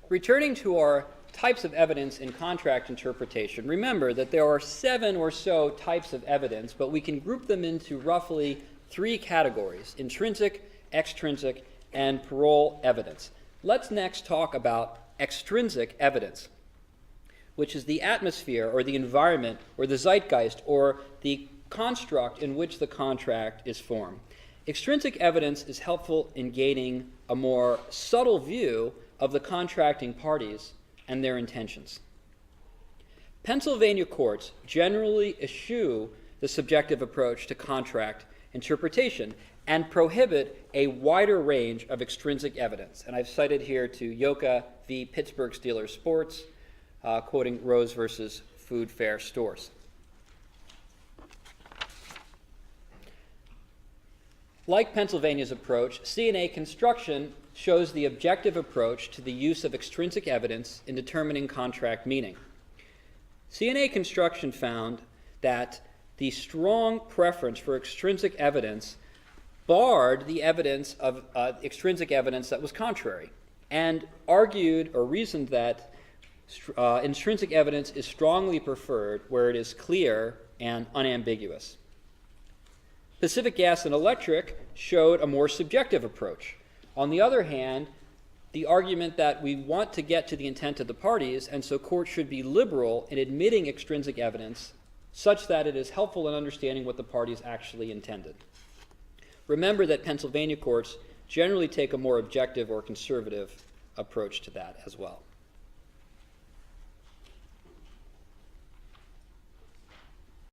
Returning to our types of evidence in contract interpretation, remember that there are 7 or so types of evidence, but we can group them into roughly 3 categories: intrinsic, extrinsic, and parole evidence. Let's next talk about extrinsic evidence, which is the atmosphere or the environment or the zeitgeist or the construct in which the contract is formed. Extrinsic evidence is helpful in gaining a more subtle view of the contracting parties and their intentions. Pennsylvania courts generally eschew the subjective approach to contract interpretation and prohibit a wider range of extrinsic evidence. And I've cited here to Yoka v. Pittsburgh Steelers Sports, quoting Rose versus Food Fair Stores. Like Pennsylvania's approach, CNA construction shows the objective approach to the use of extrinsic evidence in determining contract meaning. CNA construction found that the strong preference for extrinsic evidence barred the evidence of extrinsic evidence that was contrary, and argued or reasoned that intrinsic evidence is strongly preferred where it is clear and unambiguous. Pacific Gas and Electric showed a more subjective approach. On the other hand, the argument that we want to get to the intent of the parties, and so courts should be liberal in admitting extrinsic evidence such that it is helpful in understanding what the parties actually intended. Remember that Pennsylvania courts generally take a more objective or conservative approach to that as well.